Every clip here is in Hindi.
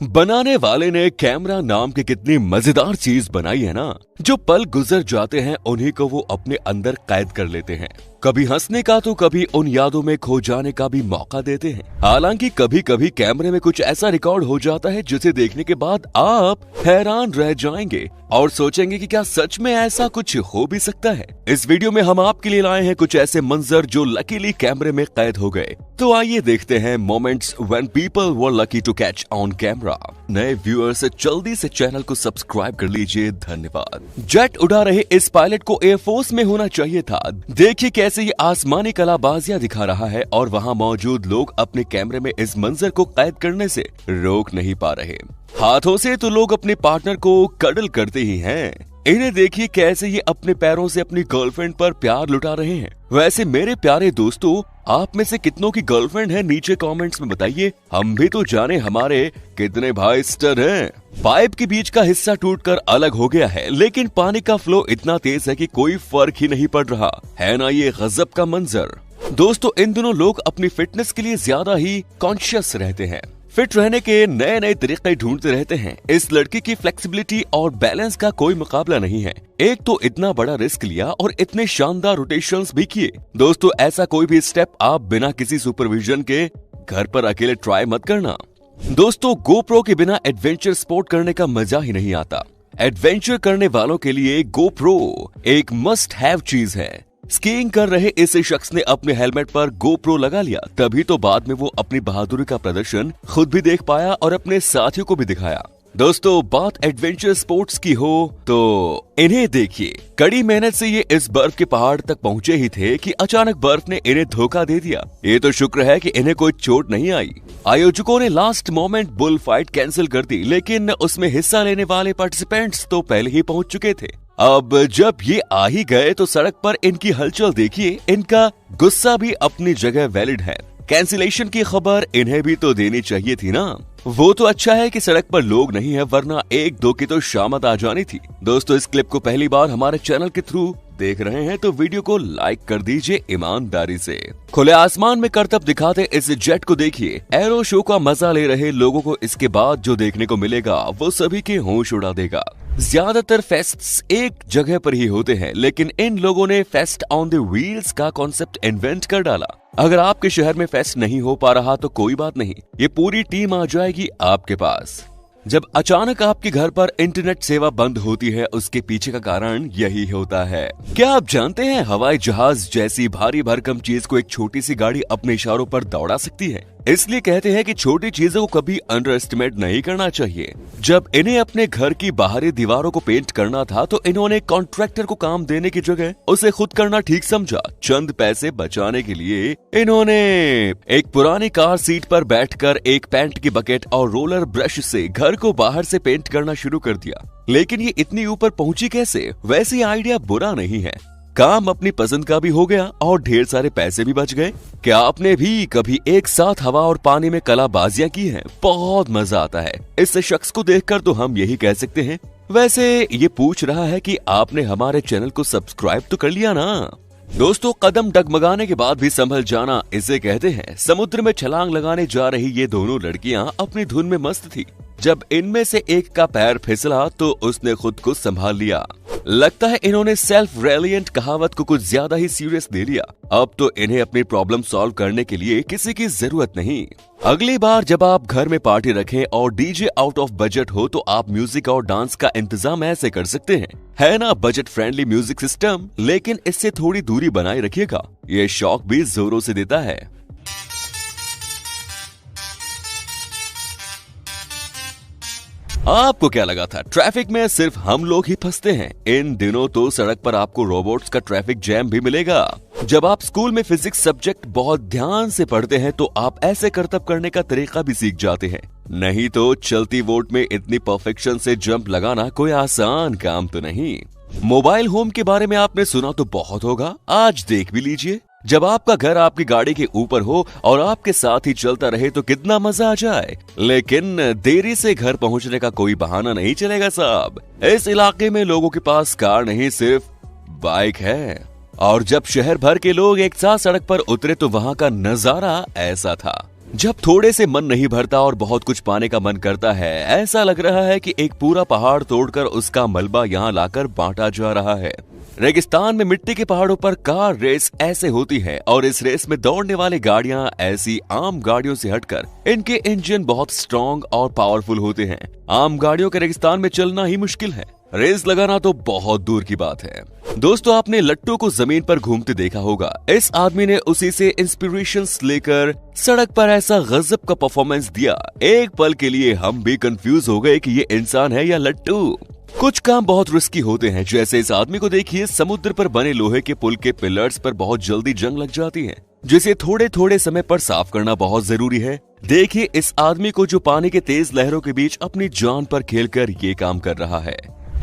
बनाने वाले ने कैमरा नाम की कितनी मजेदार चीज बनाई है ना। जो पल गुजर जाते हैं उन्हीं को वो अपने अंदर कैद कर लेते हैं। कभी हंसने का तो कभी उन यादों में खो जाने का भी मौका देते हैं। हालांकि कभी कभी कैमरे में कुछ ऐसा रिकॉर्ड हो जाता है जिसे देखने के बाद आप हैरान रह जाएंगे और सोचेंगे कि क्या सच में ऐसा कुछ हो भी सकता है। इस वीडियो में हम आपके लिए लाए हैं कुछ ऐसे मंजर जो लकीली कैमरे में कैद हो गए। तो आइए देखते हैं moments when people were lucky to catch on camera. नए व्यूअर्स जल्दी से चैनल को सब्सक्राइब कर लीजिए, धन्यवाद। जेट उड़ा रहे इस पायलट को एयरफोर्स में होना चाहिए था। देखिए कैसे ये आसमानी कलाबाजियां दिखा रहा है और वहां मौजूद लोग अपने कैमरे में इस मंजर को कैद करने से रोक नहीं पा रहे। हाथों से तो लोग अपने पार्टनर को कडल करते ही हैं। इन्हें देखिए कैसे ये अपने पैरों से अपनी गर्लफ्रेंड पर प्यार लुटा रहे हैं। वैसे मेरे प्यारे दोस्तों, आप में से कितनों की गर्लफ्रेंड है नीचे कमेंट्स में बताइए। हम भी तो जाने हमारे कितने भाई सिस्टर हैं। पाइप के बीच का हिस्सा टूटकर अलग हो गया है, लेकिन पानी का फ्लो इतना तेज है कि कोई फर्क ही नहीं पड़ रहा है ना। ये गजब का मंजर। दोस्तों, इन दिनों लोग अपनी फिटनेस के लिए ज्यादा ही कॉन्शियस रहते हैं। फिट रहने के नए नए तरीके ढूंढते रहते हैं। इस लड़की की फ्लेक्सिबिलिटी और बैलेंस का कोई मुकाबला नहीं है। एक तो इतना बड़ा रिस्क लिया और इतने शानदार रोटेशंस भी किए। दोस्तों, ऐसा कोई भी स्टेप आप बिना किसी सुपरविजन के घर पर अकेले ट्राई मत करना। दोस्तों, गोप्रो के बिना एडवेंचर स्पोर्ट करने का मजा ही नहीं आता। एडवेंचर करने वालों के लिए गोप्रो एक मस्ट हैव चीज है। स्कीइंग कर रहे इस शख्स ने अपने हेलमेट पर गोप्रो लगा लिया, तभी तो बाद में वो अपनी बहादुरी का प्रदर्शन खुद भी देख पाया और अपने साथियों को भी दिखाया। दोस्तों, बात एडवेंचर स्पोर्ट्स की हो तो इन्हें देखिए। कड़ी मेहनत से ये इस बर्फ के पहाड़ तक पहुंचे ही थे कि अचानक बर्फ ने इन्हें धोखा दे दिया। ये तो शुक्र है कि इन्हें कोई चोट नहीं आई। आयोजकों ने last moment bull fight cancel कर दी, लेकिन उसमें हिस्सा लेने वाले पार्टिसिपेंट्स तो पहले ही पहुंच चुके थे। अब जब ये आ ही गए तो सड़क पर इनकी हलचल देखिए। इनका गुस्सा भी अपनी जगह वैलिड है। कैंसिलेशन की खबर इन्हें भी तो देनी चाहिए थी ना। वो तो अच्छा है कि सड़क पर लोग नहीं है, वरना एक दो की तो शामत आ जानी थी। दोस्तों, इस क्लिप को पहली बार हमारे चैनल के थ्रू देख रहे हैं तो वीडियो को लाइक कर दीजिए ईमानदारी से। खुले आसमान में करतब दिखाते इस जेट को देखिए। एरो शो का मजा ले रहे लोगों को इसके बाद जो देखने को मिलेगा वो सभी के होश उड़ा देगा। ज्यादातर फेस्ट्स एक जगह पर ही होते हैं, लेकिन इन लोगों ने फेस्ट ऑन द व्हील्स का कॉन्सेप्ट इन्वेंट कर डाला। अगर आपके शहर में फेस्ट नहीं हो पा रहा तो कोई बात नहीं, ये पूरी टीम आ जाएगी आपके पास। जब अचानक आपके घर पर इंटरनेट सेवा बंद होती है, उसके पीछे का कारण यही होता है। क्या आप जानते हैं हवाई जहाज जैसी भारी भरकम चीज को एक छोटी सी गाड़ी अपने इशारों पर दौड़ा सकती है। इसलिए कहते हैं कि छोटी चीजों को कभी अंडर एस्टिमेट नहीं करना चाहिए। जब इन्हें अपने घर की बाहरी दीवारों को पेंट करना था तो इन्होंने कॉन्ट्रैक्टर को काम देने की जगह उसे खुद करना ठीक समझा। चंद पैसे बचाने के लिए इन्होंने एक पुरानी कार सीट पर बैठकर एक पेंट की बकेट और रोलर ब्रश से घर को बाहर से पेंट करना शुरू कर दिया। लेकिन ये इतनी ऊपर पहुंची कैसे? वैसे आइडिया बुरा नहीं है, काम अपनी पसंद का भी हो गया और ढेर सारे पैसे भी बच गए। क्या आपने भी कभी एक साथ हवा और पानी में कलाबाजियां की हैं? बहुत मजा आता है। इस शख्स को देखकर तो हम यही कह सकते हैं। वैसे ये पूछ रहा है कि आपने हमारे चैनल को सब्सक्राइब तो कर लिया ना। दोस्तों, कदम डगमगाने के बाद भी संभल जाना इसे कहते हैं। समुद्र में छलांग लगाने जा रही ये दोनों लड़कियां अपनी धुन में मस्त थी। जब इनमें से एक का पैर फिसला तो उसने खुद को संभाल लिया। लगता है इन्होंने सेल्फ रेलिएंट कहावत को कुछ ज्यादा ही सीरियस ले लिया। अब तो इन्हें अपनी प्रॉब्लम सॉल्व करने के लिए किसी की जरूरत नहीं। अगली बार जब आप घर में पार्टी रखें और डीजे आउट ऑफ बजट हो तो आप म्यूजिक और डांस का इंतजाम ऐसे कर सकते हैं, है ना, बजट फ्रेंडली म्यूजिक सिस्टम। लेकिन इससे थोड़ी दूरी बनाए रखिएगा, ये शौक भी जोरों से देता है। आपको क्या लगा था ट्रैफिक में सिर्फ हम लोग ही फंसते हैं? इन दिनों तो सड़क पर आपको रोबोट्स का ट्रैफिक जैम भी मिलेगा। जब आप स्कूल में फिजिक्स सब्जेक्ट बहुत ध्यान से पढ़ते हैं तो आप ऐसे करतब करने का तरीका भी सीख जाते हैं। नहीं तो चलती वोट में इतनी परफेक्शन से जंप लगाना कोई आसान काम तो नहीं। मोबाइल होम के बारे में आपने सुना तो बहुत होगा, आज देख भी लीजिए। जब आपका घर आपकी गाड़ी के ऊपर हो और आपके साथ ही चलता रहे तो कितना मजा आ जाए। लेकिन देरी से घर पहुंचने का कोई बहाना नहीं चलेगा साहब। इस इलाके में लोगों के पास कार नहीं, सिर्फ बाइक है। और जब शहर भर के लोग एक साथ सड़क पर उतरे तो वहां का नजारा ऐसा था। जब थोड़े से मन नहीं भरता और बहुत कुछ पाने का मन करता है, ऐसा लग रहा है कि एक पूरा पहाड़ तोड़कर उसका मलबा यहाँ लाकर बांटा जा रहा है। रेगिस्तान में मिट्टी के पहाड़ों पर कार रेस ऐसे होती है और इस रेस में दौड़ने वाली गाड़ियां ऐसी आम गाड़ियों से हटकर इनके इंजन बहुत स्ट्रॉन्ग और पावरफुल होते हैं। आम गाड़ियों के रेगिस्तान में चलना ही मुश्किल है, रेस लगाना तो बहुत दूर की बात है। दोस्तों, आपने लट्टू को जमीन पर घूमते देखा होगा। इस आदमी ने उसी से इंस्पिरेशन लेकर सड़क पर ऐसा गजब का परफॉर्मेंस दिया, एक पल के लिए हम भी कंफ्यूज हो गए कि ये इंसान है या लट्टू। कुछ काम बहुत रिस्की होते हैं, जैसे इस आदमी को देखिए, समुद्र पर बने लोहे के पुल के पिलर्स पर बहुत जल्दी जंग लग जाती है, जिसे थोड़े थोड़े समय पर साफ करना बहुत जरूरी है। देखिए इस आदमी को जो पानी के तेज लहरों के बीच अपनी जान पर खेलकर ये काम कर रहा है।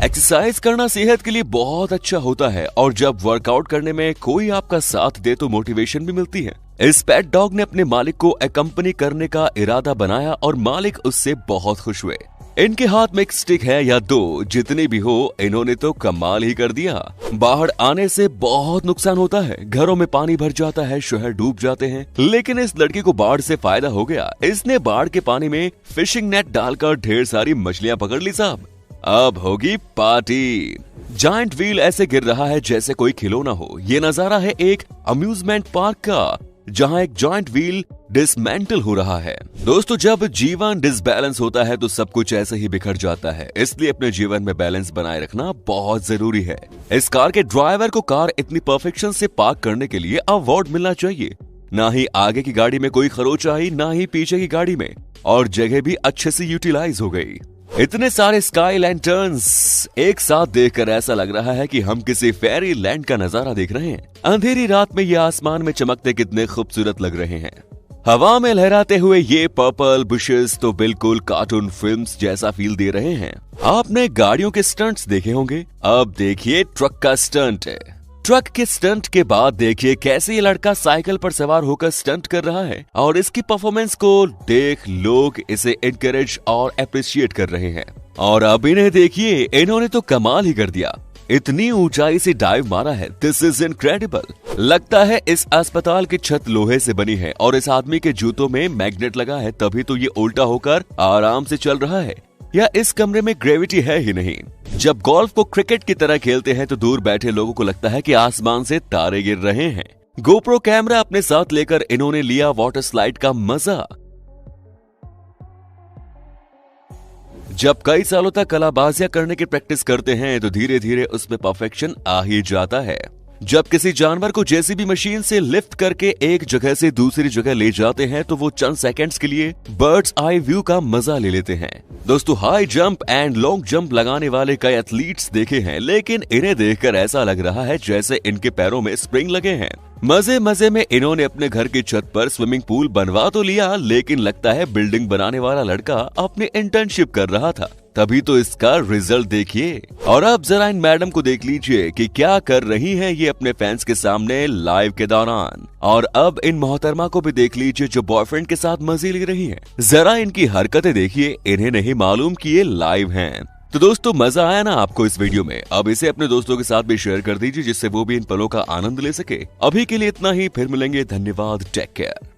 एक्सरसाइज करना सेहत के लिए बहुत अच्छा होता है और जब वर्कआउट करने में कोई आपका साथ दे तो मोटिवेशन भी मिलती है। इस पेट डॉग ने अपने मालिक को एकम्पनी करने का इरादा बनाया और मालिक उससे बहुत खुश हुए। इनके हाथ में एक स्टिक है या दो, जितनी भी हो, इन्होंने तो कमाल ही कर दिया। बाढ़ आने से बहुत नुकसान होता है, घरों में पानी भर जाता है, शहर डूब जाते हैं, लेकिन इस लड़के को बाढ़ से फायदा हो गया। इसने बाढ़ के पानी में फिशिंग नेट डालकर ढेर सारी मछलियां पकड़ ली साहब। अब होगी पार्टी। जायंट व्हील ऐसे गिर रहा है जैसे कोई खिलौना हो। ये नजारा है एक अम्यूजमेंट पार्क का, जहां एक जॉइंट व्हील डिसमेंटल हो रहा है। दोस्तों, जब जीवन डिसबैलेंस होता है तो सब कुछ ऐसे ही बिखर जाता है, इसलिए अपने जीवन में बैलेंस बनाए रखना बहुत जरूरी है। इस कार के ड्राइवर को कार इतनी परफेक्शन से पार्क करने के लिए अवार्ड मिलना चाहिए। ना ही आगे की गाड़ी में कोई खरोच आई, ना ही पीछे की गाड़ी में, और जगह भी अच्छे से यूटिलाइज हो गई। इतने सारे स्काई लैंटर्न्स एक साथ देखकर ऐसा लग रहा है कि हम किसी फेरी लैंड का नजारा देख रहे हैं। अंधेरी रात में ये आसमान में चमकते कितने खूबसूरत लग रहे हैं। हवा में लहराते हुए ये पर्पल बुशेस तो बिल्कुल कार्टून फिल्म्स जैसा फील दे रहे हैं। आपने गाड़ियों के स्टंट्स देखे होंगे, अब देखिए ट्रक का स्टंट है। ट्रक के स्टंट के बाद देखिए कैसे ये लड़का साइकिल पर सवार होकर स्टंट कर रहा है और इसकी परफॉर्मेंस को देख लोग इसे एनकरेज और अप्रिशिएट कर रहे हैं। और अब इन्हें देखिए, इन्होंने तो कमाल ही कर दिया, इतनी ऊंचाई से डाइव मारा है। This is incredible. लगता है इस अस्पताल की छत लोहे से बनी है और इस आदमी के जूतों में मैग्नेट लगा है, तभी तो ये उल्टा होकर आराम से चल रहा है, या इस कमरे में ग्रेविटी है ही नहीं। जब गोल्फ को क्रिकेट की तरह खेलते हैं तो दूर बैठे लोगों को लगता है कि आसमान से तारे गिर रहे हैं। गोप्रो कैमरा अपने साथ लेकर इन्होंने लिया वाटर स्लाइड का मजा। जब कई सालों तक कलाबाजियां करने की प्रैक्टिस करते हैं तो धीरे धीरे उसमें परफेक्शन आ ही जाता है। जब किसी जानवर को जेसीबी मशीन से लिफ्ट करके एक जगह से दूसरी जगह ले जाते हैं तो वो चंद सेकंड्स के लिए बर्ड्स आई व्यू का मजा ले लेते हैं। दोस्तों, high jump and long jump लगाने वाले कई एथलीट्स देखे हैं, लेकिन इन्हें देखकर ऐसा लग रहा है जैसे इनके पैरों में स्प्रिंग लगे हैं। मजे मजे में इन्होंने अपने घर की छत पर स्विमिंग पूल बनवा तो लिया, लेकिन लगता है बिल्डिंग बनाने वाला लड़का अपनी इंटर्नशिप कर रहा था, तभी तो इसका रिजल्ट देखिए। और अब जरा इन मैडम को देख लीजिए कि क्या कर रही हैं ये अपने फैंस के सामने लाइव के दौरान। और अब इन मोहतरमा को भी देख लीजिए जो बॉयफ्रेंड के साथ मजे ले रही हैं। जरा इनकी हरकतें देखिए, इन्हें नहीं मालूम कि ये लाइव हैं। तो दोस्तों, मजा आया ना आपको इस वीडियो में? अब इसे अपने दोस्तों के साथ भी शेयर कर दीजिए जिससे वो भी इन पलों का आनंद ले सके। अभी के लिए इतना ही, फिर मिलेंगे। धन्यवाद, टेक केयर।